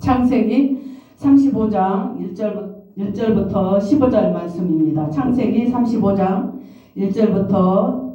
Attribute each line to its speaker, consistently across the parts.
Speaker 1: 창세기 35장 1절부터 15절 말씀입니다. 창세기 35장 1절부터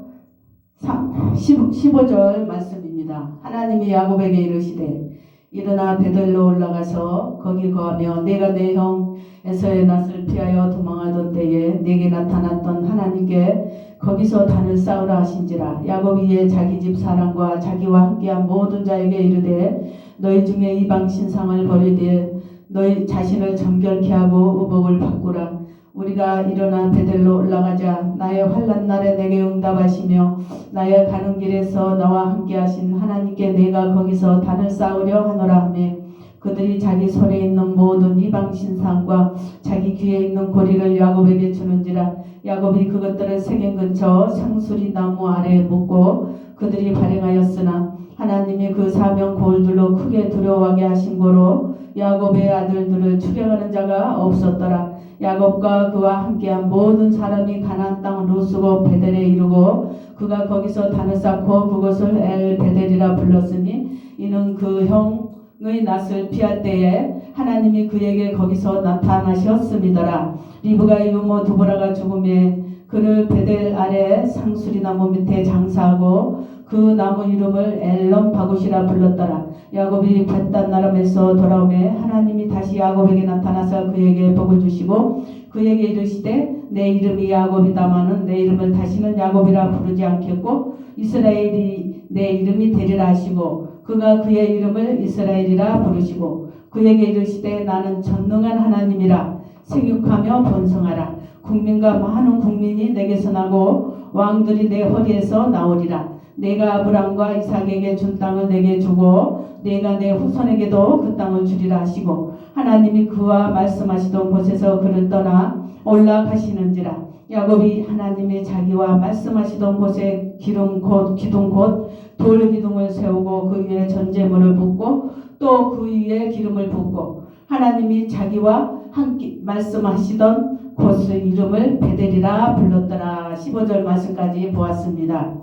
Speaker 1: 15절 말씀입니다. 하나님이 야곱에게 이르시되 일어나 베들로 올라가서 거기 거하며 내가 내 형 에서의 낯을 피하여 도망하던 때에 내게 나타났던 하나님께 거기서 단을 쌓으라 하신지라. 야곱이 이에 자기 집 사람과 자기와 함께한 모든 자에게 이르되 너희 중에 이방 신상을 버리되 너희 자신을 정결케 하고 의복을 바꾸라. 우리가 일어나 베들로 올라가자. 나의 환난 날에 내게 응답하시며 나의 가는 길에서 나와 함께 하신 하나님께 내가 거기서 단을 쌓으려 하노라 하며 그들이 자기 손에 있는 모든 이방 신상과 자기 귀에 있는 고리를 야곱에게 주는지라. 야곱이 그것들을 세겜 근처 상수리 나무 아래에 묻고 그들이 발행하였으나 하나님이 그 사명 고을들로 크게 두려워하게 하신 고로 야곱의 아들들을 추격하는 자가 없었더라. 야곱과 그와 함께한 모든 사람이 가나안 땅 루스고 베델에 이르고 그가 거기서 단을 쌓고 그것을 엘 베델이라 불렀으니 이는 그 형의 낯을 피할 때에 하나님이 그에게 거기서 나타나셨음이더라. 리브가의 유모 두보라가 죽음에 그를 베델 아래 상수리나무 밑에 장사하고 그 나무 이름을 엘론 바굿이라 불렀더라. 야곱이 밧단나람에서 돌아오매 하나님이 다시 야곱에게 나타나서 그에게 복을 주시고 그에게 이르시되 내 이름이 야곱이다마는 내 이름을 다시는 야곱이라 부르지 않겠고 이스라엘이 내 이름이 되리라 하시고 그가 그의 이름을 이스라엘이라 부르시고 그에게 이르시되 나는 전능한 하나님이라. 생육하며 번성하라. 국민과 많은 국민이 내게서 나고 왕들이 내 허리에서 나오리라. 내가 아브람과 이삭에게 준 땅을 내게 주고 내가 내 후손에게도 그 땅을 주리라 하시고 하나님이 그와 말씀하시던 곳에서 그를 떠나 올라가시는지라. 야곱이 하나님이 자기와 말씀하시던 곳에 기둥 곧 돌 기둥을 세우고 그 위에 전제물을 붓고 또 그 위에 기름을 붓고 하나님이 자기와 함께 말씀하시던 곳의 이름을 베델이라 불렀더라. 15절 말씀까지 보았습니다.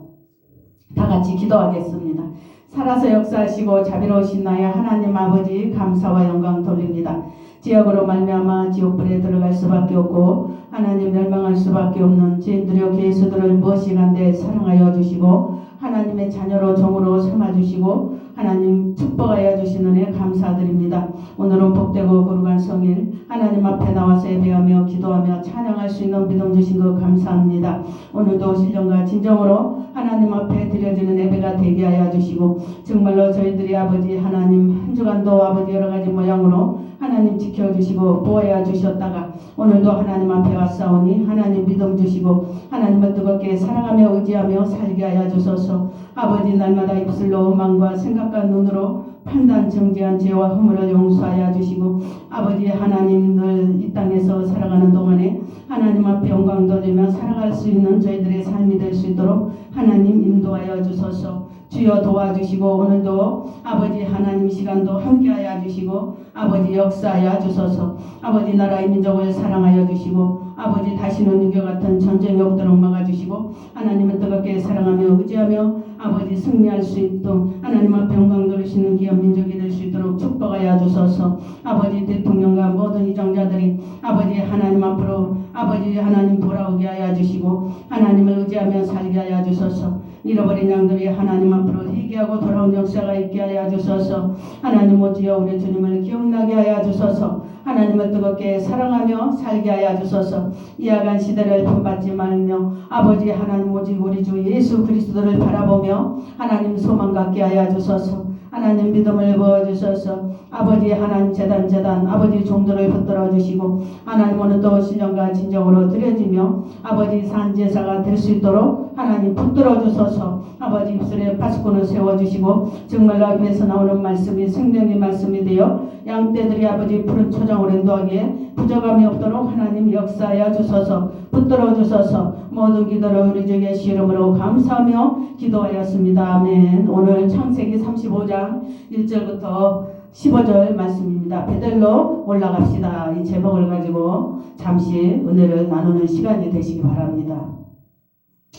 Speaker 1: 다 같이 기도하겠습니다. 살아서 역사하시고 자비로우신 나의 하나님 아버지 감사와 영광 돌립니다. 지역으로 말미암아 지옥불에 들어갈 수밖에 없고 하나님 멸망할 수밖에 없는 죄인들여 괴수들을 무엇이간데 사랑하여 주시고 하나님의 자녀로 종으로 삼아주시고 하나님 축복하여 주시는 애 감사드립니다. 오늘은 복되고 거룩한 성일 하나님 앞에 나와서 예배하며 기도하며 찬양할 수 있는 믿음 주신 것 감사합니다. 오늘도 신령과 진정으로 하나님 앞에 드려지는 예배가 되게 하여 주시고 정말로 저희들이 아버지 하나님 한 주간도 아버지 여러 가지 모양으로 하나님 지켜주시고 보호해 주셨다가 오늘도 하나님 앞에 왔사오니 하나님 믿음 주시고 하나님을 뜨겁게 사랑하며 의지하며 살게 하여 주소서. 아버지 날마다 입술로 마음과 생각과 눈으로 판단 정죄한 죄와 허물을 용서하여 주시고 아버지 하나님 늘 이 땅에서 살아가는 동안에 하나님 앞에 영광 돌리며 살아갈 수 있는 저희들의 삶이 될 수 있도록 하나님 인도하여 주소서. 주여 도와주시고 오늘도 아버지 하나님 시간도 함께하여 주시고 아버지 역사하여 주소서. 아버지 나라의 민족을 사랑하여 주시고 아버지 다시는 유교 같은 전쟁이 없도록 막아주시고 하나님을 뜨겁게 사랑하며 의지하며 아버지 승리할 수 있도록 하나님 앞에 영광 돌리시는 귀한 민족이 될 수 있도록 축복하여 주소서. 아버지 대통령과 모든 이정자들이 아버지 하나님 앞으로 아버지 하나님 돌아오게 하여 주시고 하나님을 의지하며 살게 하여 주소서. 잃어버린 양들이 하나님 앞으로 회개하고 돌아온 역사가 있게 하여 주소서. 하나님 오지여 우리 주님을 기억나게 하여 주소서. 하나님을 뜨겁게 사랑하며 살게 하여 주소서. 이 야간 시대를 본받지 말며 아버지 하나님 오직 우리 주 예수 그리스도를 바라보며 하나님 소망 갖게 하여 주소서. 하나님 믿음을 부어주셔서 아버지 하나님 재단 아버지 종들을 붙들어 주시고 하나님 오늘도 신령과 진정으로 드려지며 아버지 산제사가 될 수 있도록 하나님 붙들어 주소서. 아버지 입술에 파수꾼을 세워주시고 정말로 앞에서 나오는 말씀이 생명의 말씀이 되어 양떼들이 아버지 푸른 초장으로 인도하기에 부족함이 없도록 하나님 역사하여 주소서. 붙들어 주소서. 모든 기도를 우리 주 예수 이름으로 감사하며 기도하였습니다. 아멘. 오늘 창세기 35장 1절부터 15절 말씀입니다. 베들로 올라갑시다. 이 제목을 가지고 잠시 은혜를 나누는 시간이 되시기 바랍니다.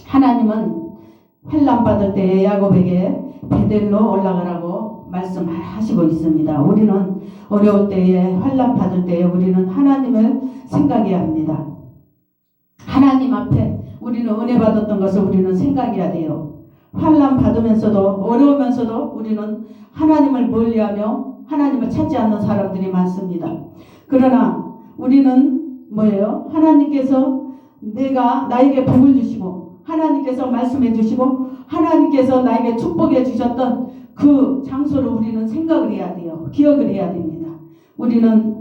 Speaker 1: 하나님은 환난 받을 때에 야곱에게 베들로 올라가라고 말씀하시고 있습니다. 우리는 어려울 때에, 환난 받을 때에 우리는 하나님을 생각해야 합니다. 하나님 앞에 우리는 은혜 받았던 것을 우리는 생각해야 돼요. 환난 받으면서도, 어려우면서도 우리는 하나님을 멀리하며 하나님을 찾지 않는 사람들이 많습니다. 그러나 우리는 뭐예요? 하나님께서 나에게 복을 주시고, 하나님께서 말씀해 주시고, 하나님께서 나에게 축복해 주셨던 그 장소를 우리는 생각을 해야 돼요. 기억을 해야 됩니다. 우리는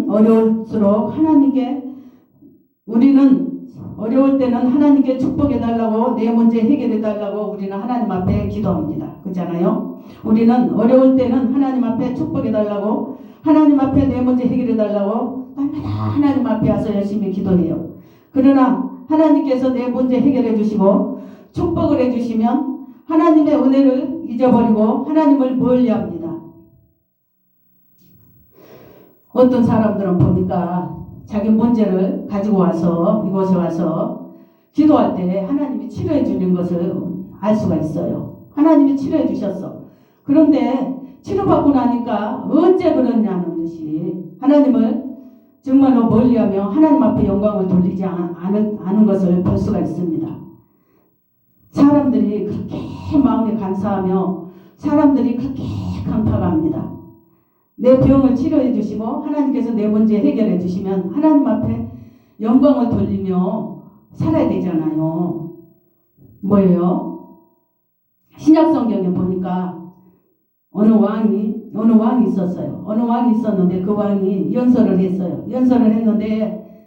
Speaker 1: 어려울수록 우리는 어려울 때는 하나님께 축복해 달라고, 내 문제 해결해 달라고 우리는 하나님 앞에 기도합니다. 그렇잖아요? 우리는 어려울 때는 하나님 앞에 축복해 달라고, 하나님 앞에 내 문제 해결해 달라고 날마다 하나님 앞에 와서 열심히 기도해요. 그러나 하나님께서 내 문제 해결해 주시고 축복을 해 주시면 하나님의 은혜를 잊어버리고 하나님을 멀리합니다. 어떤 사람들은 보니까 자기 문제를 가지고 와서 이곳에 와서 기도할 때 하나님이 치료해 주는 것을 알 수가 있어요. 하나님이 치료해 주셨어. 그런데 치료받고 나니까 언제 그러냐는 듯이 하나님을 정말로 멀리하며 하나님 앞에 영광을 돌리지 않은 것을 볼 수가 있습니다. 사람들이 그렇게 마음에 간사하며 사람들이 그렇게 강팍합니다. 내 병을 치료해 주시고 하나님께서 내 문제 해결해 주시면 하나님 앞에 영광을 돌리며 살아야 되잖아요. 뭐예요? 신약 성경에 보니까 어느 왕이 있었어요. 어느 왕이 있었는데 그 왕이 연설을 했어요. 연설을 했는데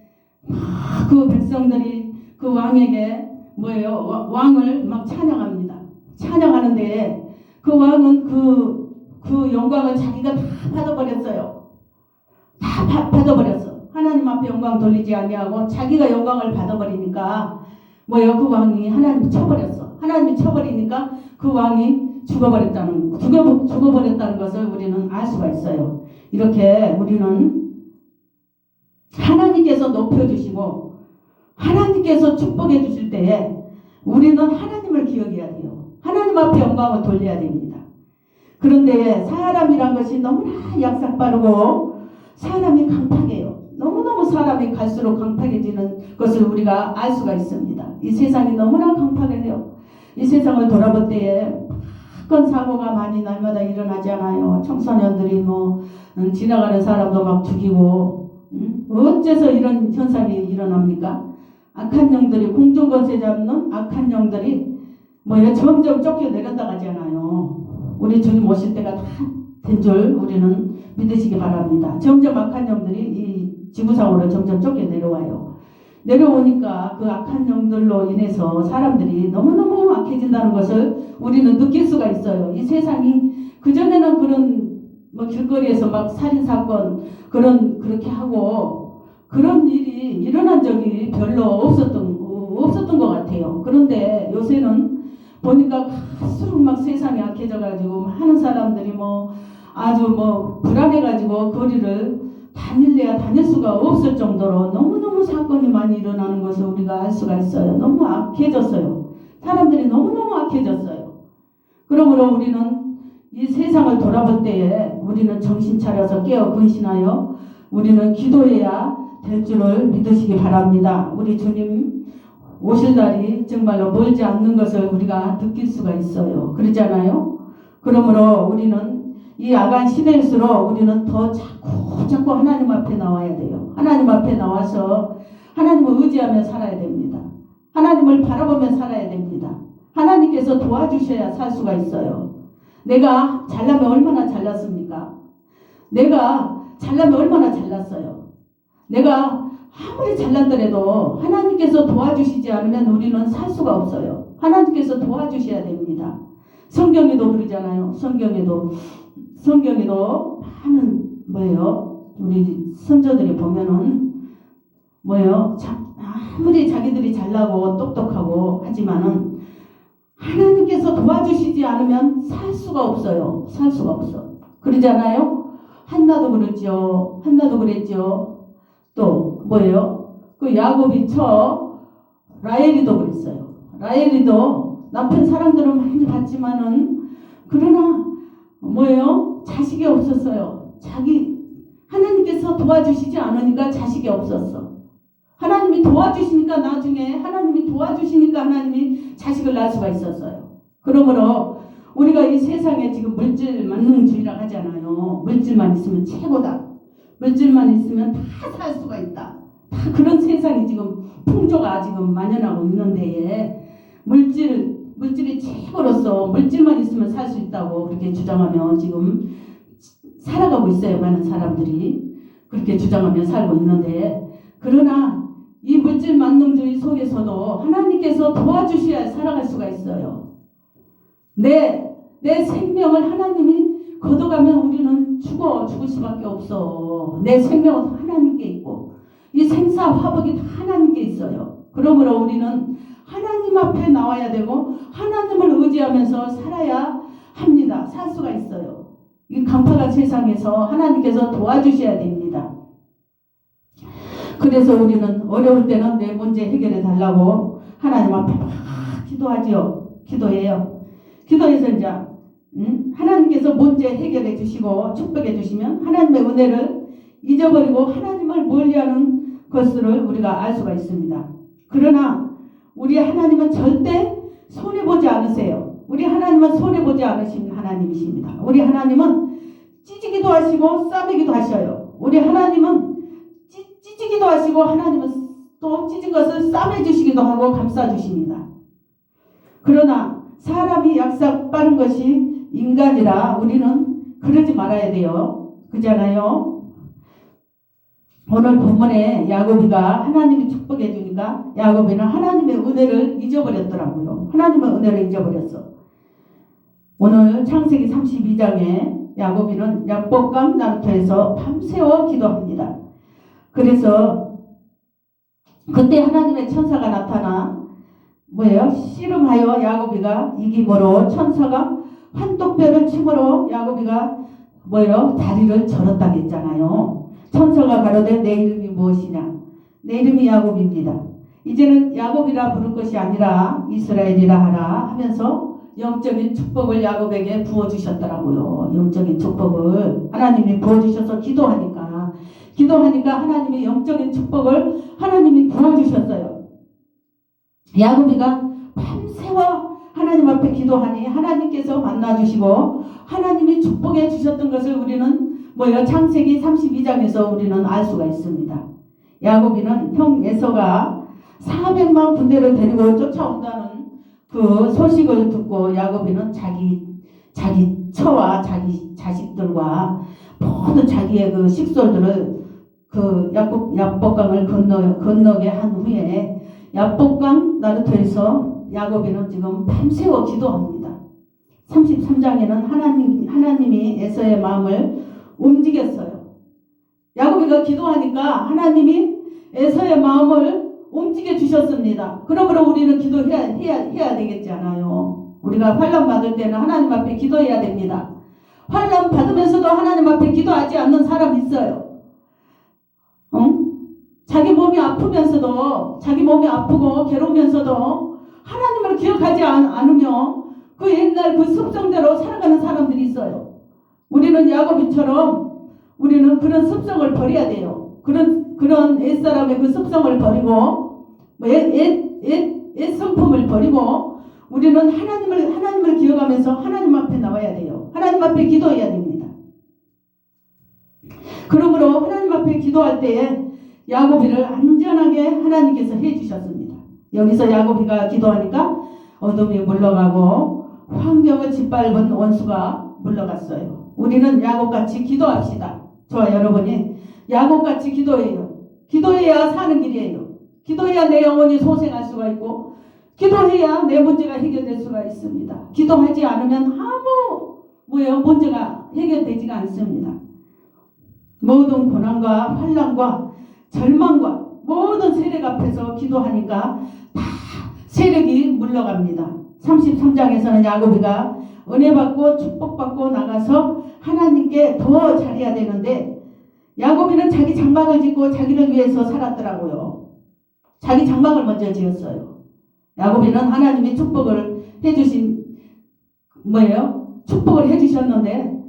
Speaker 1: 그 백성들이 그 왕에게 뭐예요? 왕을 막 찬양합니다. 찬양하는데 그 왕은 그 영광을 자기가 다 받아버렸어요. 다 받아버렸어. 하나님 앞에 영광 돌리지 아니하고 자기가 영광을 받아버리니까 뭐예요? 그 왕이 하나님 쳐버렸어. 하나님이 쳐버리니까 그 왕이 죽어버렸다는 것을 우리는 알 수가 있어요. 이렇게 우리는 하나님께서 높여주시고 하나님께서 축복해 주실 때에 우리는 하나님을 기억해야 돼요. 하나님 앞에 영광을 돌려야 됩니다. 그런데 사람이란 것이 너무나 약삭빠르고 사람이 강팍해요. 너무너무 사람이 갈수록 강팍해지는 것을 우리가 알 수가 있습니다. 이 세상이 너무나 강팍해요. 이 세상을 돌아볼 때에 사건 사고가 많이 날마다 일어나잖아요. 청소년들이 지나가는 사람도 막 죽이고 어째서 이런 현상이 일어납니까? 악한 영들이 공중권세 잡는 악한 영들이 점점 쫓겨내렸다 가잖아요. 우리 주님 오실 때가 다 된 줄 우리는 믿으시기 바랍니다. 점점 악한 영들이 이 지구상으로 점점 쫓겨내려와요. 내려오니까 그 악한 영들로 인해서 사람들이 너무너무 악해진다는 것을 우리는 느낄 수가 있어요. 이 세상이 그전에는 그런 길거리에서 막 살인사건 그렇게 하고 그런 일이 일어난 적이 별로 없었던 것 같아요. 그런데 요새는 보니까 갈수록 막 세상이 악해져가지고 많은 사람들이 아주 불안해가지고 거리를 다닐 수가 없을 정도로 너무너무 사건이 많이 일어나는 것을 우리가 알 수가 있어요. 너무 악해졌어요. 사람들이 너무너무 악해졌어요. 그러므로 우리는 이 세상을 돌아볼 때에 우리는 정신 차려서 깨어 근신하여 우리는 기도해야 될 줄을 믿으시기 바랍니다. 우리 주님 오실 날이 정말로 멀지 않는 것을 우리가 느낄 수가 있어요. 그러잖아요. 그러므로 우리는 이 야간 시대일수록 우리는 더 자꾸 하나님 앞에 나와야 돼요. 하나님 앞에 나와서 하나님을 의지하며 살아야 됩니다. 하나님을 바라보며 살아야 됩니다. 하나님께서 도와주셔야 살 수가 있어요. 내가 잘나면 얼마나 잘났습니까? 내가 잘나면 얼마나 잘났어요. 내가 아무리 잘났더라도 하나님께서 도와주시지 않으면 우리는 살 수가 없어요. 하나님께서 도와주셔야 됩니다. 성경에도 그러잖아요. 성경에도 많은 우리 선조들이 보면은 아무리 자기들이 잘나고 똑똑하고 하지만은 하나님께서 도와주시지 않으면 살 수가 없어요. 살 수가 없어. 그러잖아요. 한나도 그랬죠. 또 그 야곱이 라헬이도 그랬어요. 라헬이도 남편 사랑들은 많이 받지만은 그러나 뭐예요? 자식이 없었어요. 하나님께서 도와주시지 않으니까 자식이 없었어. 하나님이 도와주시니까 나중에 하나님이 자식을 낳을 수가 있었어요. 그러므로 우리가 이 세상에 지금 물질 만능주의라고 하잖아요. 물질만 있으면 최고다. 물질만 있으면 다 살 수가 있다. 다 그런 세상이 지금 풍조가 지금 만연하고 있는데 물질이 최고로서 물질만 있으면 살 수 있다고 그렇게 주장하며 지금 살아가고 있어요. 많은 사람들이 그렇게 주장하며 살고 있는데, 그러나 이 물질 만능주의 속에서도 하나님께서 도와주셔야 살아갈 수가 있어요. 내 생명을 하나님이 걷어가면 우리는 죽을 수밖에 없어. 내 생명은 하나님께 있고 이 생사 화복이 다 하나님께 있어요. 그러므로 우리는 하나님 앞에 나와야 되고 하나님을 의지하면서 살아야 합니다. 살 수가 있어요. 이 강팍한 세상에서 하나님께서 도와주셔야 됩니다. 그래서 우리는 어려울 때는 내 문제 해결해 달라고 하나님 앞에 막 기도하지요. 기도해요. 기도해서 이제 하나님께서 문제 해결해 주시고 축복해 주시면 하나님의 은혜를 잊어버리고 하나님을 멀리하는 것을 우리가 알 수가 있습니다. 그러나 우리 하나님은 절대 손해보지 않으세요. 우리 하나님은 손해보지 않으신 하나님이십니다. 우리 하나님은 찢기도 하시고 싸매기도 하셔요. 우리 하나님은 찢기도 하시고 하나님은 또 찢은 것을 싸매주시기도 하고 감싸주십니다. 그러나 사람이 약삭 빠른 것이 인간이라 우리는 그러지 말아야 돼요. 그잖아요. 오늘 본문에 야곱이가 하나님이 축복해 주니까 야곱이는 하나님의 은혜를 잊어버렸더라고요. 하나님의 은혜를 잊어버렸어. 오늘 창세기 32장에 야곱이는 약복강 나루터에서 밤새워 기도합니다. 그래서 그때 하나님의 천사가 나타나 씨름하여 야곱이가 이기므로 천사가 환독별을 침으로 야곱이가 다리를 절었다고 했잖아요. 천사가 가로되 내 이름이 무엇이냐? 내 이름이 야곱입니다. 이제는 야곱이라 부를 것이 아니라 이스라엘이라 하라 하면서 영적인 축복을 야곱에게 부어주셨더라고요. 영적인 축복을 하나님이 부어주셔서 기도하니까 하나님이 영적인 축복을 하나님이 부어주셨어요. 야곱이가 밤새워 하나님 앞에 기도하니 하나님께서 만나주시고 하나님이 축복해 주셨던 것을 우리는 창세기 32장에서 우리는 알 수가 있습니다. 야곱이는 형 에서가 400만 군대를 데리고 쫓아온다는 그 소식을 듣고 야곱이는 자기 처와 자기 자식들과 모든 자기의 그 식솔들을 그 약복강을 건너게 한 후에 약복강 나루터에서 야곱이는 지금 밤새워 기도합니다. 33장에는 하나님이 에서의 마음을 움직였어요. 야곱이가 기도하니까 하나님이 에서의 마음을 움직여 주셨습니다. 그러므로 우리는 기도해야 되겠잖아요. 우리가 환난 받을 때는 하나님 앞에 기도해야 됩니다. 환난 받으면서도 하나님 앞에 기도하지 않는 사람이 있어요. 자기 몸이 아프면서도 자기 몸이 아프고 괴로우면서도 하나님을 기억하지 않으며 그 옛날 그 습성대로 살아가는 사람들이 있어요. 우리는 야곱이처럼 우리는 그런 습성을 버려야 돼요. 그런 옛사람의 그 습성을 버리고 옛 성품을 버리고 우리는 하나님을 기억하면서 하나님 앞에 나와야 돼요. 하나님 앞에 기도해야 됩니다. 그러므로 하나님 앞에 기도할 때에 야곱이를 안전하게 하나님께서 해주셨습니다. 여기서 야곱이가 기도하니까 어둠이 물러가고 환경을 짓밟은 원수가 물러갔어요. 우리는 야곱같이 기도합시다. 저와 여러분이 야곱같이 기도해요. 기도해야 사는 길이에요. 기도해야 내 영혼이 소생할 수가 있고 기도해야 내 문제가 해결될 수가 있습니다. 기도하지 않으면 문제가 해결되지가 않습니다. 모든 고난과 환난과 절망과 모든 세력 앞에서 기도하니까 다 세력이 물러갑니다. 33장에서는 야곱이가 은혜 받고 축복받고 나가서 하나님께 더 잘해야 되는데 야곱이는 자기 장막을 짓고 자기를 위해서 살았더라고요. 자기 장막을 먼저 지었어요. 야곱이는 하나님이 축복을 해주신 축복을 해주셨는데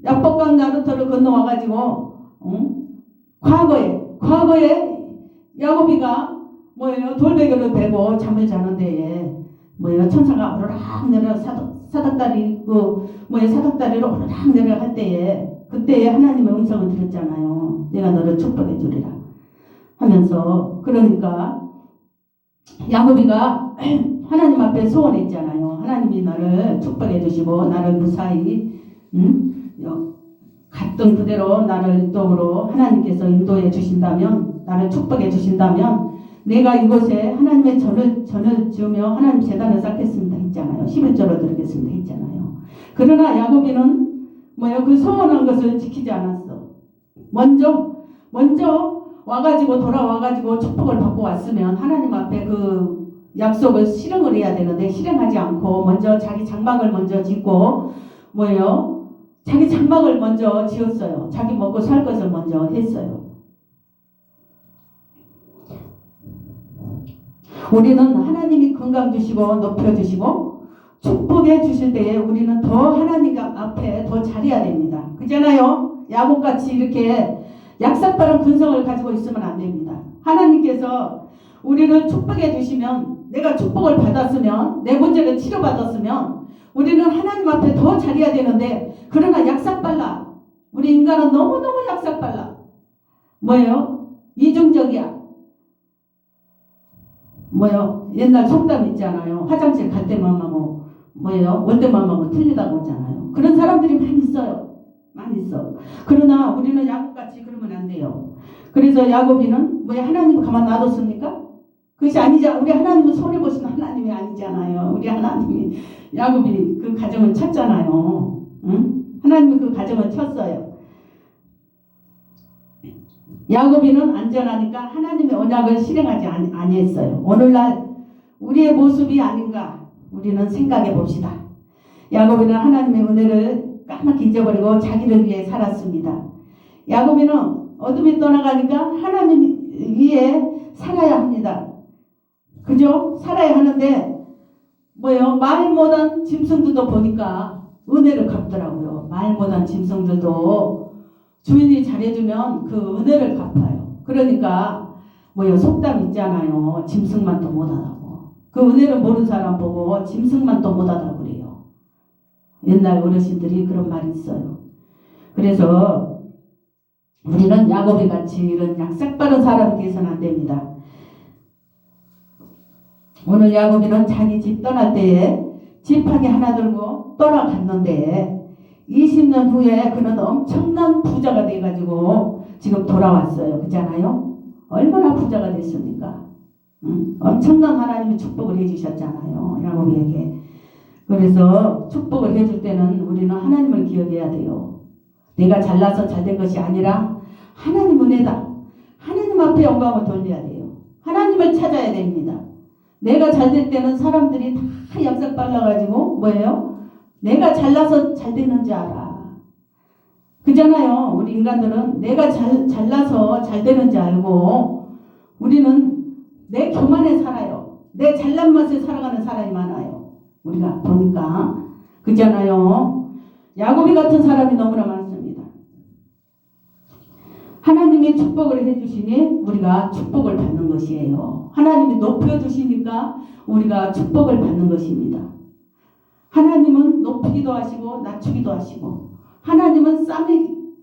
Speaker 1: 야복강 나루터를 건너와가지고 과거에 야곱이가 돌베개를 베고 잠을 자는 데에 천사가 오르락 내려 사닥다리 사닥다리로 오르락 내려갈 때에 그때에 하나님의 음성을 들었잖아요. 내가 너를 축복해 주리라 하면서. 그러니까 야곱이가 하나님 앞에 소원했잖아요. 하나님이 나를 축복해 주시고 나를 무사히 갔던 그대로 나를 이쪽으로 하나님께서 인도해 주신다면, 나를 축복해 주신다면 내가 이곳에 하나님의 전을 지으며 하나님 제단을 쌓겠습니다 했잖아요. 11절을 드리겠습니다 했잖아요. 그러나 야곱이는 그 소원한 것을 지키지 않았어. 먼저 돌아와가지고 축복을 받고 왔으면 하나님 앞에 그 약속을 실행을 해야 되는데 실행하지 않고 먼저 자기 장막을 먼저 짓고 자기 장막을 먼저 지었어요. 자기 먹고 살 것을 먼저 했어요. 우리는 하나님이 건강 주시고 높여주시고 축복해 주실 때에 우리는 더 하나님 앞에 더 잘해야 됩니다. 그잖아요. 야곱같이 이렇게 약삭빠른 근성을 가지고 있으면 안 됩니다. 하나님께서 우리를 축복해 주시면, 내가 축복을 받았으면, 내 문제를 치료받았으면 우리는 하나님 앞에 더 잘해야 되는데, 그러나 약삭빨라. 우리 인간은 너무너무 약삭빨라. 이중적이야. 옛날 속담 있잖아요. 화장실 갈 때만 하고 올 때만 하고 틀리다고 하잖아요. 그런 사람들이 많이 있어요. 많이 있어. 그러나 우리는 야곱같이 그러면 안 돼요. 그래서 야곱이는 하나님 가만 놔뒀습니까? 그것이 아니잖아. 우리 하나님은 손해보시는 하나님이 아니잖아요. 우리 하나님이 야곱이 그 가정을 쳤잖아요. 응? 하나님이 그 가정을 쳤어요. 야곱이는 안전하니까 하나님의 언약을 실행하지 아니했어요. 오늘날 우리의 모습이 아닌가 우리는 생각해 봅시다. 야곱이는 하나님의 은혜를 까맣게 잊어버리고 자기를 위해 살았습니다. 야곱이는 어둠이 떠나가니까 하나님 위에 살아야 합니다. 그죠? 살아야 하는데 말 못한 짐승들도 보니까 은혜를 갚더라고요. 말 못한 짐승들도 주인이 잘해주면 그 은혜를 갚아요. 그러니까 속담 있잖아요. 짐승만 또 못하다고. 그 은혜를 모르는 사람 보고 짐승만 또 못하다고 그래요. 옛날 어르신들이 그런 말이 있어요. 그래서 우리는 야곱이 같이 이런 약삭빠른 사람이 돼서는 안 됩니다. 오늘 야곱이는 자기 집 떠날 때에 지팡이 하나 들고 떠나갔는데 20년 후에 그는 엄청난 부자가 돼가지고 지금 돌아왔어요. 그렇잖아요? 얼마나 부자가 됐습니까? 엄청난 하나님이 축복을 해주셨잖아요. 야곱에게. 그래서 축복을 해줄 때는 우리는 하나님을 기억해야 돼요. 내가 잘나서 잘된 것이 아니라 하나님 은혜다. 하나님 앞에 영광을 돌려야 돼요. 하나님을 찾아야 됩니다. 내가 잘될 때는 사람들이 다 얍삭 발라가지고 내가 잘나서 잘 되는 줄 알아. 그잖아요. 우리 인간들은 내가 잘나서 잘 되는 줄 알고 우리는 내 교만에 살아요. 내 잘난 맛에 살아가는 사람이 많아요. 우리가 보니까. 그잖아요. 야곱이 같은 사람이 너무나 많습니다. 하나님이 축복을 해주시니 우리가 축복을 받는 것이에요. 하나님이 높여주시니까 우리가 축복을 받는 것입니다. 하나님은 높이기도 하시고 낮추기도 하시고 하나님은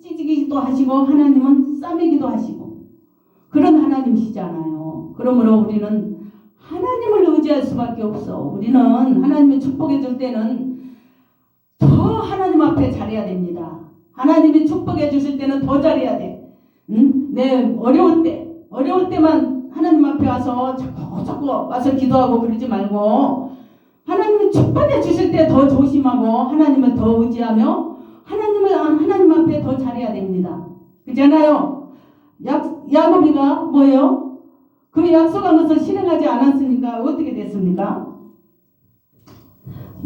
Speaker 1: 찢기기도 하시고 하나님은 싸매기도 하시고 그런 하나님이시잖아요. 그러므로 우리는 하나님을 의지할 수밖에 없어. 우리는 하나님이 축복해 줄 때는 더 하나님 앞에 잘해야 됩니다. 하나님이 축복해 주실 때는 더 잘해야 돼. 내 어려울 때만 하나님 앞에 와서 자꾸 와서 기도하고 그러지 말고 하나님이 축복해 주실 때 더 조심하고 하나님을 더 의지하며 하나님 앞에 더 잘해야 됩니다. 그잖아요. 야곱이가 뭐예요? 그 약속한 것을 실행하지 않았으니까 어떻게 됐습니까?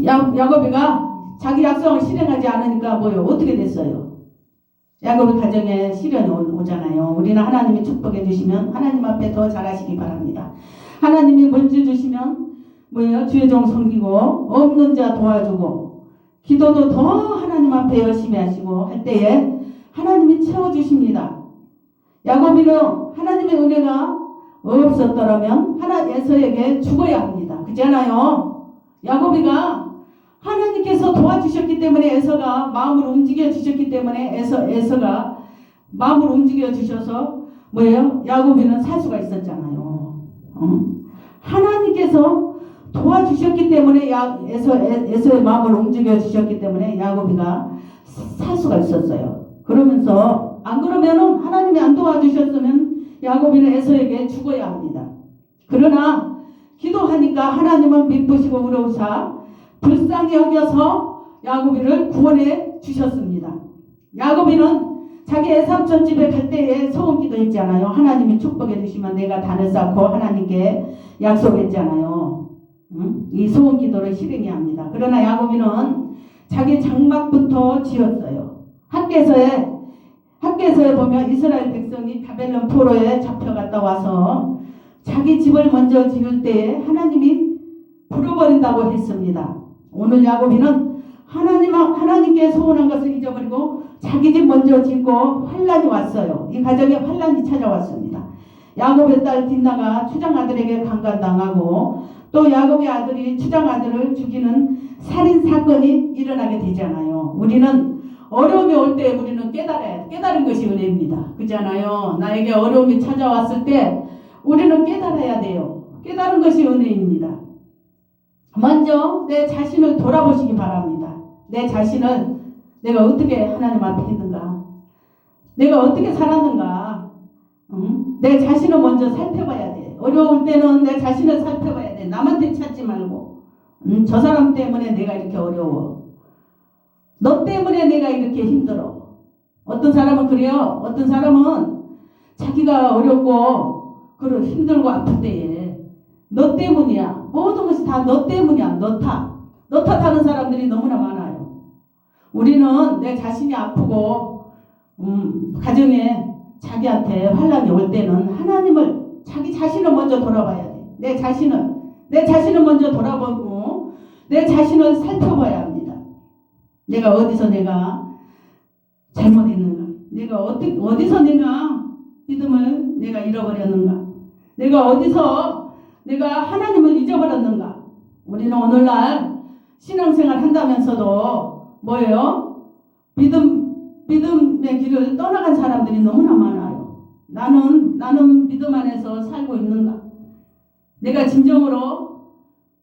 Speaker 1: 야곱이가 자기 약속을 실행하지 않으니까 어떻게 됐어요? 야곱의 가정에 시련이 오잖아요. 우리는 하나님이 축복해 주시면 하나님 앞에 더 잘하시기 바랍니다. 하나님이 먼저 주시면 주의 종 섬기고 없는 자 도와주고 기도도 더 하나님 앞에 열심히 하시고 할 때에 하나님이 채워주십니다. 야곱이는 하나님의 은혜가 없었더라면 에서에게 죽어야 합니다. 그렇잖아요. 야곱이가 하나님께서 도와주셨기 때문에 에서가 마음을 움직여 주셨기 때문에 에서가 마음을 움직여 주셔서 뭐예요? 야곱이는 살 수가 있었잖아요. 하나님께서 도와주셨기 때문에 에서의 마음을 움직여 주셨기 때문에 야곱이가 살 수가 있었어요. 그러면서 안 그러면은 하나님이 안 도와주셨으면 야곱이는 에서에게 죽어야 합니다. 그러나 기도하니까 하나님은 미쁘시고 의로우사 불쌍히 여겨서 야곱이를 구원해 주셨습니다. 야곱이는 자기 애삼촌 집에 갈 때에 소원기도 했잖아요. 하나님이 축복해 주시면 내가 단을 쌓고 하나님께 약속했잖아요. 이 소원기도를 실행해야 합니다. 그러나 야곱이는 자기 장막부터 지었어요. 학개서에 보면 이스라엘 백성이 바벨론 포로에 잡혀갔다 와서 자기 집을 먼저 지을 때에 하나님이 불어버린다고 했습니다. 오늘 야곱이는 하나님께 소원한 것을 잊어버리고 자기 집 먼저 짓고 환란이 왔어요. 이 가정에 환란이 찾아왔습니다. 야곱의 딸 딘나가 추장 아들에게 강간당하고 또 야곱의 아들이 추장 아들을 죽이는 살인 사건이 일어나게 되잖아요. 우리는 어려움이 올 때 우리는 깨달은 것이 은혜입니다. 그렇잖아요. 나에게 어려움이 찾아왔을 때 우리는 깨달아야 돼요. 깨달은 것이 은혜입니다. 먼저 내 자신을 돌아보시기 바랍니다. 내 자신을 내가 어떻게 하나님 앞에 했는가? 내가 어떻게 살았는가? 내 자신을 먼저 살펴봐야 돼. 어려울 때는 내 자신을 살펴봐야 돼. 남한테 찾지 말고 저 사람 때문에 내가 이렇게 어려워. 너 때문에 내가 이렇게 힘들어. 어떤 사람은 그래요. 어떤 사람은 자기가 어렵고 힘들고 아플 때에 너 때문이야. 모든 것이 다 너 때문이야. 너 탓하는 사람들이 너무나 많아요. 우리는 내 자신이 아프고 가정에 자기한테 환란이 올 때는 하나님을 자기 자신을 먼저 돌아봐야 돼. 내 자신을 먼저 돌아보고 내 자신을 살펴봐야 합니다. 내가 어디서 내가 잘못했는가? 내가 어디서 내가 믿음을 내가 잃어버렸는가? 내가 어디서 내가 하나님을 잊어버렸는가? 우리는 오늘날 신앙생활 한다면서도 뭐예요? 믿음의 길을 떠나간 사람들이 너무나 많아요. 나는 믿음 안에서 살고 있는가? 내가 진정으로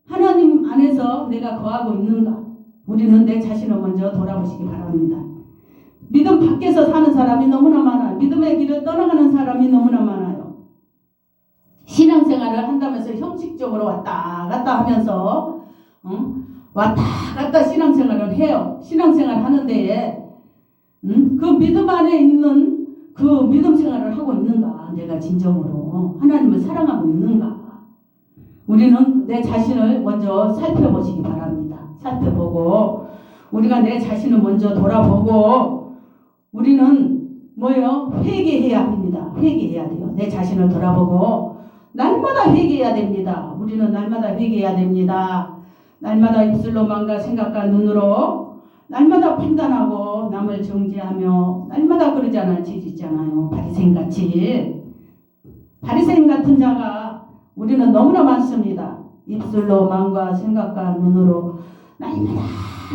Speaker 1: 하나님 안에서 내가 거하고 있는가? 우리는 내 자신을 먼저 돌아보시기 바랍니다. 믿음 밖에서 사는 사람이 너무나 많아요. 믿음의 길을 떠나가는 사람이 너무나 많아요. 신앙생활을 한다면서 형식적으로 왔다 갔다 하면서 왔다 갔다 신앙생활을 해요. 신앙생활 하는 데에 그 믿음 안에 있는 그 믿음 생활을 하고 있는가? 내가 진정으로 하나님을 사랑하고 있는가? 우리는 내 자신을 먼저 살펴보시기 바랍니다. 살펴보고 우리가 내 자신을 먼저 돌아보고 우리는 뭐예요? 회개해야 합니다. 회개해야 돼요. 내 자신을 돌아보고 날마다 회개해야 됩니다. 우리는 날마다 회개해야 됩니다. 날마다 입술로 마음과 생각과 눈으로 날마다 판단하고 남을 정죄하며 날마다 그러잖아요. 짓잖아요. 바리새인같이. 바리새인 같은 자가 우리는 너무나 많습니다. 입술로 마음과 생각과 눈으로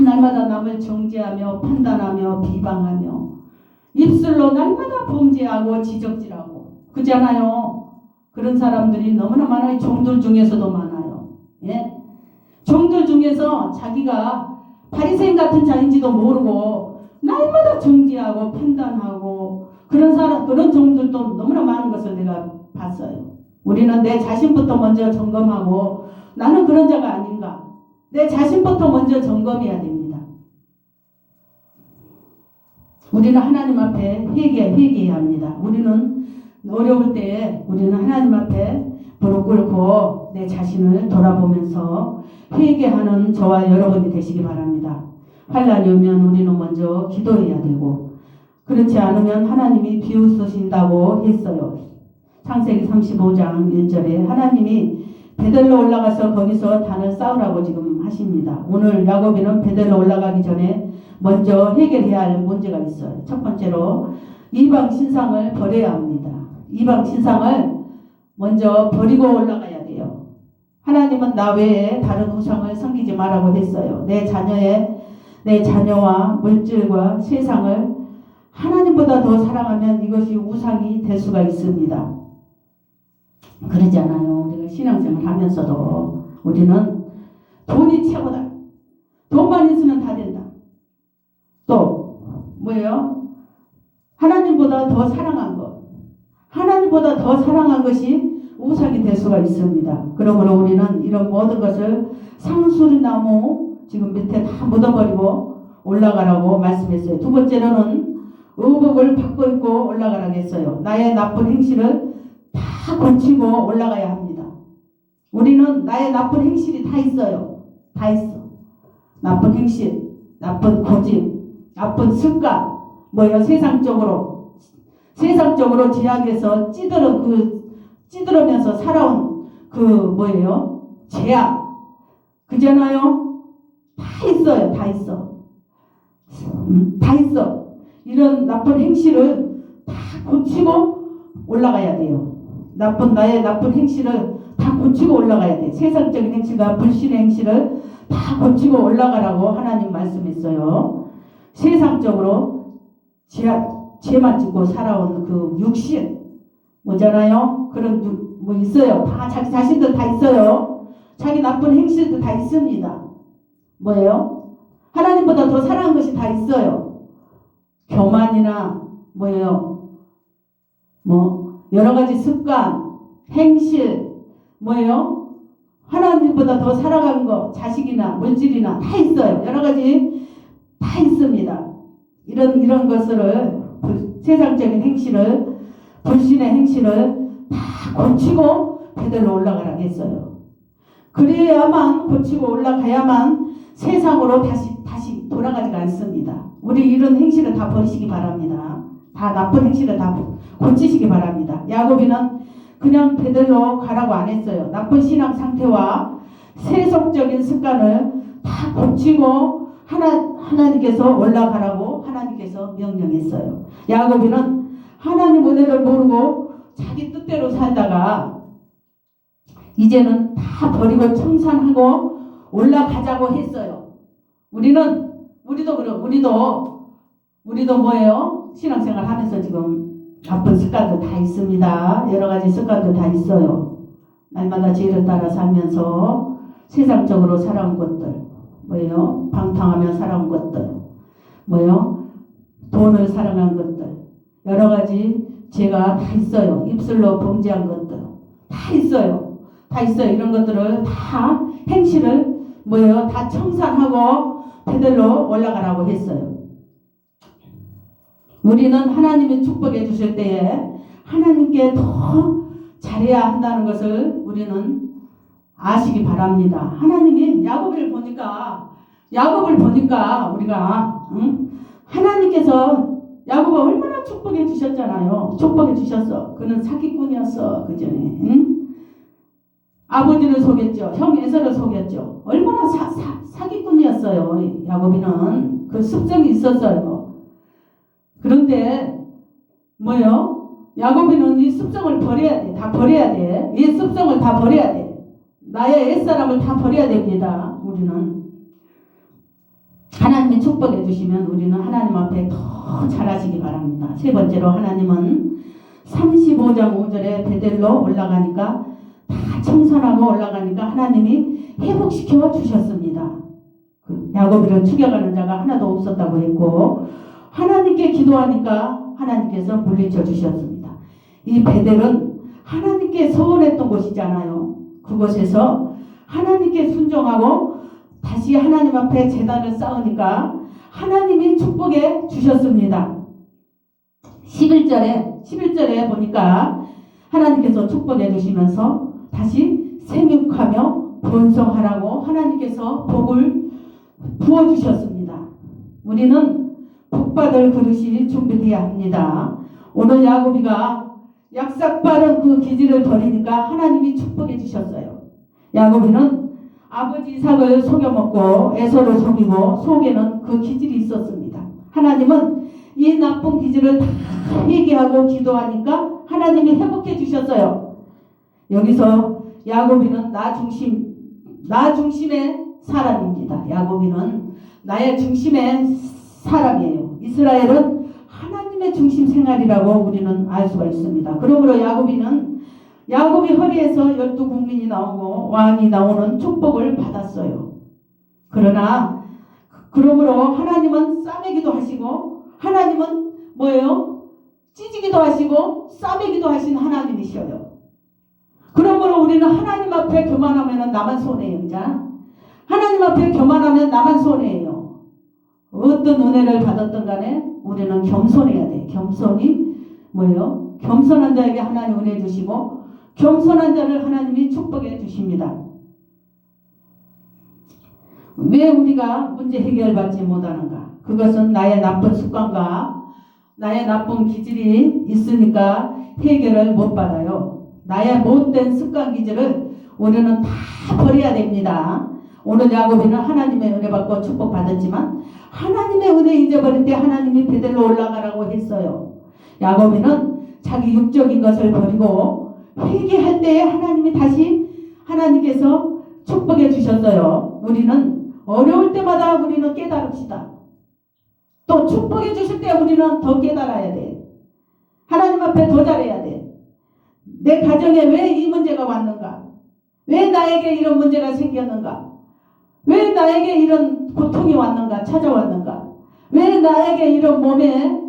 Speaker 1: 날마다 남을 정죄하며 판단하며 비방하며 입술로 날마다 범죄하고 지적질하고 그잖아요. 그런 사람들이 너무나 많아요. 종들 중에서도 많아요. 예? 종들 중에서 자기가 바리새인 같은 자인지도 모르고 날마다 정죄하고 판단하고 그런 종들도 너무나 많은 것을 내가 봤어요. 우리는 내 자신부터 먼저 점검하고 나는 그런 자가 아닌가? 내 자신부터 먼저 점검해야 됩니다. 우리는 하나님 앞에 회개해야 합니다. 우리는 어려울 때 우리는 하나님 앞에 무릎 꿇고 내 자신을 돌아보면서 회개하는 저와 여러분이 되시기 바랍니다. 환란이 오면 우리는 먼저 기도해야 되고 그렇지 않으면 하나님이 비웃으신다고 했어요. 창세기 35장 1절에 하나님이 베델로 올라가서 거기서 단을 쌓으라고 지금 하십니다. 오늘 야고보는 베델로 올라가기 전에 먼저 해결해야 할 문제가 있어요. 첫 번째로 이방 신상을 버려야 합니다. 이방 신상을 먼저 버리고 올라가야 돼요. 하나님은 나 외에 다른 우상을 섬기지 말라고 했어요. 내 자녀와 물질과 세상을 하나님보다 더 사랑하면 이것이 우상이 될 수가 있습니다. 그러지 않아요. 우리가 신앙생활 하면서도 우리는 돈이 최고다. 돈만 있으면 다 된다. 또 뭐예요? 하나님보다 더 사랑한 것. 하나님보다 더 사랑한 것이 우상이 될 수가 있습니다. 그러므로 우리는 이런 모든 것을 상수리나무 지금 밑에 다 묻어버리고 올라가라고 말씀했어요. 두 번째로는 의복을 받고 입고 올라가라고 했어요. 나의 나쁜 행실을 다 고치고 올라가야 합니다. 우리는 나의 나쁜 행실이 다 있어요. 다 있어. 나쁜 행실, 나쁜 고집, 나쁜 습관, 뭐예요? 세상적으로 지향해서 찌들으면서 살아온 그 뭐예요? 죄악. 그잖아요? 다 있어요. 다 있어. 다 있어. 이런 나쁜 행실을 다 고치고 올라가야 돼요. 나의 나쁜 행실을 다 고치고 올라가야 돼. 세상적인 행실과 불신의 행실을 다 고치고 올라가라고 하나님 말씀했어요. 세상적으로 죄만 짓고 살아온 그 육신 뭐잖아요. 그런 뭐 있어요. 다 자기 자신들 다 있어요. 자기 나쁜 행실도 다 있습니다. 뭐예요? 하나님보다 더 사랑한 것이 다 있어요. 교만이나 뭐예요? 뭐 여러 가지 습관, 행실, 뭐예요? 하나님보다 더 살아간 거, 자식이나 물질이나 다 있어요. 여러 가지 다 있습니다. 이런 것을 세상적인 행실을, 불신의 행실을 다 고치고 베델로 올라가라고 했어요. 그래야만 고치고 올라가야만 세상으로 다시 돌아가지가 않습니다. 우리 이런 행실을 다 버리시기 바랍니다. 다 나쁜 행실을 다 고치시기 바랍니다. 야고보는 그냥 베델로 가라고 안 했어요. 나쁜 신앙 상태와 세속적인 습관을 다 고치고 하나님께서 올라가라고 하나님께서 명령했어요. 야고보는 하나님 은혜를 모르고 자기 뜻대로 살다가 이제는 다 버리고 청산하고 올라가자고 했어요. 우리도 뭐예요? 신앙생활 하면서 지금 나쁜 습관도 다 있습니다. 여러 가지 습관도 다 있어요. 날마다 죄를 따라 살면서 세상적으로 살아온 것들, 뭐예요? 방탕하며 살아온 것들, 뭐예요? 돈을 사랑한 것들, 여러 가지 죄가 다 있어요. 입술로 범죄한 것들 다 있어요. 다 있어요. 이런 것들을 다 행실을 뭐예요? 다 청산하고 베델로 올라가라고 했어요. 우리는 하나님이 축복해 주실 때에 하나님께 더 잘해야 한다는 것을 우리는 아시기 바랍니다. 하나님이 야고보를 보니까 우리가 하나님께서 야고보 얼마나 축복해 주셨잖아요. 축복해 주셨어. 그는 사기꾼이었어. 그 전에 아버지를 속였죠. 형 에서를 속였죠. 얼마나 사기꾼이었어요. 야고보는 그 습성이 있었어요. 그런데 뭐요? 야고보는 이 습성을 버려야 돼. 다 버려야 돼. 이 습성을 다 버려야 돼. 나의 옛사람을 다 버려야 됩니다. 우리는 하나님이 축복해 주시면 우리는 하나님 앞에 더 잘하시기 바랍니다. 세 번째로 하나님은 35장 5절에 베델로 올라가니까 다 청산하고 올라가니까 하나님이 회복시켜 주셨습니다. 야고보를 죽여가는 자가 하나도 없었다고 했고 하나님께 기도하니까 하나님께서 물리쳐 주셨습니다. 이 베델은 하나님께 서원했던 곳이잖아요. 그곳에서 하나님께 순종하고 다시 하나님 앞에 제단을 쌓으니까 하나님이 축복해 주셨습니다. 11절에 보니까 하나님께서 축복해 주시면서 다시 생육하며 번성하라고 하나님께서 복을 부어주셨습니다. 우리는 복받을 그릇이 준비되어야 합니다. 오늘 야고보가 약삭빠른 그 기질을 버리니까 하나님이 축복해 주셨어요. 야곱이는 아버지 이삭을 속여먹고 에서를 속이고 속에는 그 기질이 있었습니다. 하나님은 이 나쁜 기질을 다 회개하고 기도하니까 하나님이 회복해 주셨어요. 여기서 야곱이는 나 중심의 사람입니다. 야곱이는 나의 중심의 사람이에요. 이스라엘은 하나님의 중심 생활이라고 우리는 알 수가 있습니다. 그러므로 야곱이 허리에서 12국민이 나오고 왕이 나오는 축복을 받았어요. 그러므로 하나님은 싸매기도 하시고 하나님은 뭐예요? 찢기도 하시고 싸매기도 하신 하나님이셔요. 그러므로 우리는 하나님 앞에 교만하면 나만 손해예요. 그죠? 하나님 앞에 교만하면 나만 손해예요. 어떤 은혜를 받았든 간에 우리는 겸손해야 돼. 겸손이 뭐예요? 겸손한 자에게 하나님 은혜 주시고 겸손한 자를 하나님이 축복해 주십니다. 왜 우리가 문제 해결받지 못하는가? 그것은 나의 나쁜 습관과 나의 나쁜 기질이 있으니까 해결을 못 받아요. 나의 못된 습관 기질을 우리는 다 버려야 됩니다. 오늘 야곱이는 하나님의 은혜 받고 축복 받았지만 하나님의 은혜 잊어버릴 때 하나님이 베들로 올라가라고 했어요. 야곱이는 자기 육적인 것을 버리고 회개할 때에 하나님이 다시 하나님께서 축복해 주셨어요. 우리는 어려울 때마다 우리는 깨달읍시다. 또 축복해 주실 때 우리는 더 깨달아야 돼. 하나님 앞에 더 잘해야 돼. 내 가정에 왜 이 문제가 왔는가? 왜 나에게 이런 문제가 생겼는가? 왜 나에게 이런 고통이 왔는가? 찾아왔는가? 왜 나에게 이런 몸에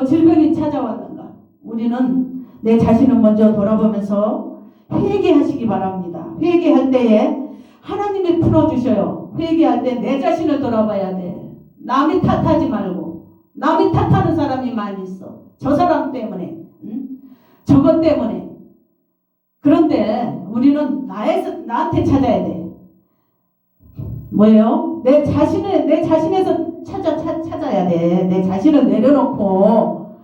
Speaker 1: 질병이 찾아왔는가? 우리는 내 자신을 먼저 돌아보면서 회개하시기 바랍니다. 회개할 때에 하나님이 풀어주셔요. 회개할 때 내 자신을 돌아봐야 돼. 남이 탓하지 말고. 남이 탓하는 사람이 많이 있어. 저 사람 때문에, 저것 때문에. 그런데 우리는 나한테 찾아야 돼. 뭐예요? 내 자신에서 찾아야 돼. 내 자신을 내려놓고,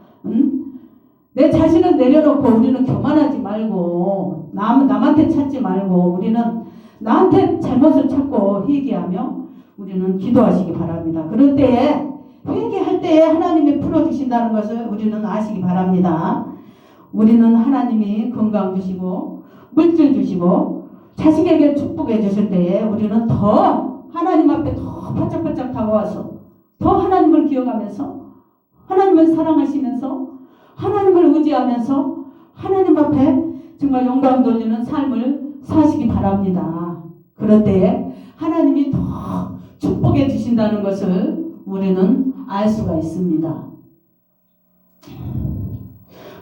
Speaker 1: 내 자신을 내려놓고 우리는 교만하지 말고, 남한테 찾지 말고, 우리는 나한테 잘못을 찾고 회개하며 우리는 기도하시기 바랍니다. 그럴 때에, 회개할 때에 하나님이 풀어주신다는 것을 우리는 아시기 바랍니다. 우리는 하나님이 건강 주시고, 물질 주시고, 자식에게 축복해 주실 때에 우리는 더 하나님 앞에 더 바짝바짝 다가와서 더 하나님을 기억하면서 하나님을 사랑하시면서 하나님을 의지하면서 하나님 앞에 정말 영광 돌리는 삶을 사시기 바랍니다. 그럴 때에 하나님이 더 축복해 주신다는 것을 우리는 알 수가 있습니다.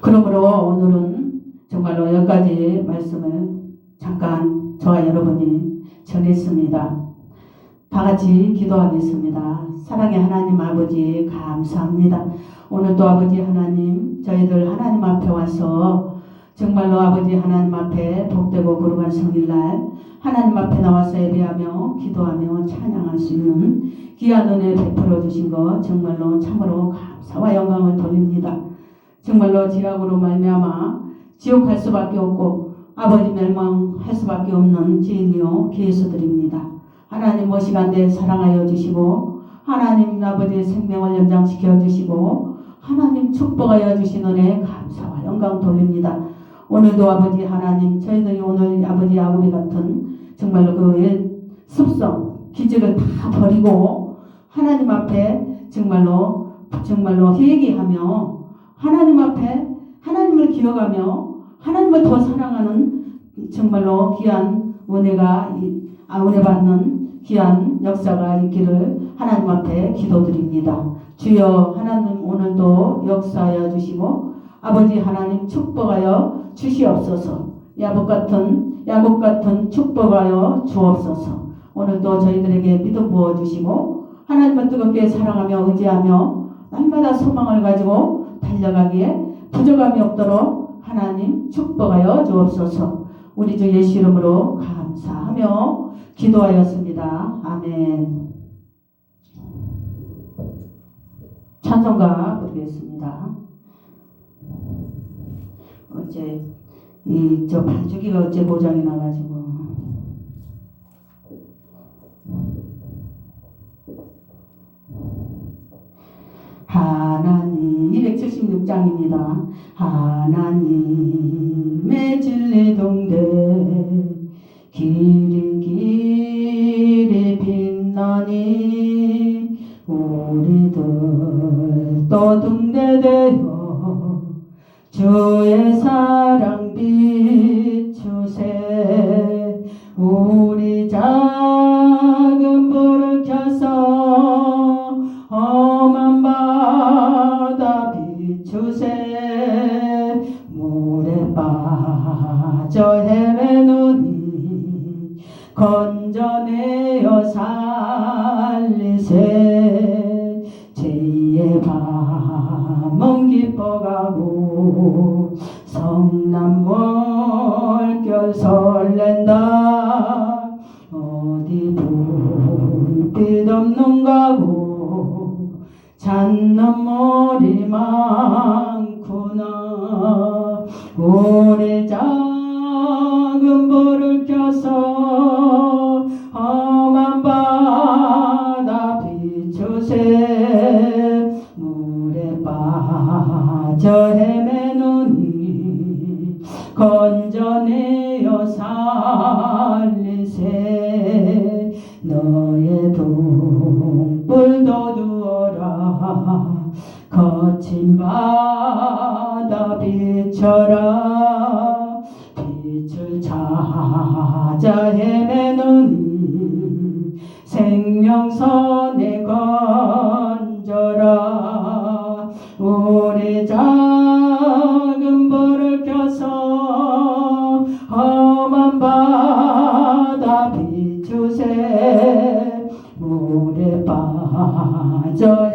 Speaker 1: 그러므로 오늘은 정말로 여기까지 말씀을 잠깐 저와 여러분이 전했습니다. 다 같이 기도하겠습니다. 사랑의 하나님 아버지 감사합니다. 오늘도 아버지 하나님 저희들 하나님 앞에 와서 정말로 아버지 하나님 앞에 복되고 거룩한 성일날 하나님 앞에 나와서 예배하며 기도하며 찬양할 수 있는 귀한 은혜 베풀어 주신 것 정말로 참으로 감사와 영광을 돌립니다. 정말로 지약으로 말미암아 지옥 갈 수밖에 없고 아버지 멸망할 수밖에 없는 죄인이요 예수드립니다. 하나님 모시간대 사랑하여 주시고 하나님 아버지의 생명을 연장시켜 주시고 하나님 축복하여 주신 은혜 감사와 영광 돌립니다. 오늘도 아버지 하나님 저희들이 오늘 아버지 야곱이 같은 정말로 그 습성 기질을 다 버리고 하나님 앞에 정말로 회개하며 하나님 앞에 하나님을 기억하며 하나님을 더 사랑하는 정말로 귀한 은혜 받는 귀한 역사가 있기를 하나님 앞에 기도드립니다. 주여 하나님 오늘도 역사하여 주시고 아버지 하나님 축복하여 주시옵소서. 야곱 같은 축복하여 주옵소서. 오늘도 저희들에게 믿음 부어 주시고 하나님을 뜨겁게 사랑하며 의지하며 날마다 소망을 가지고 달려가기에 부족함이 없도록 하나님 축복하여 주옵소서. 우리 주 예수 이름으로 감사하며 기도하였습니다. 아멘. 찬송가 부르겠습니다. 어제 저 반주기가 어째 고장이 나가지고 36장입니다. 하나님의 진리 동대 길이 길이 빛나니 우리들도 등대되어 주의 사랑 비추세. 우리 작은 불을 켜서 험한 바다 비추세. 물에 빠져 헤매노니 건져내어 살리세. 죄의 밤은 기뻐가고 성남월결 설렌다. 어디 불빛 없는 가고 찾는 머리 많구나. 우리 작은 불을 켜서 험한 바다 비추세. 물에 빠져 헤매노니 건져내어 살리세. 너의 등불도 두어라. 거친 바다 비춰라. 빛을 찾아 헤매노니 생명선에 건져라. 우리 작은 불을 켜서 험한 바다 비추세. 물에 빠져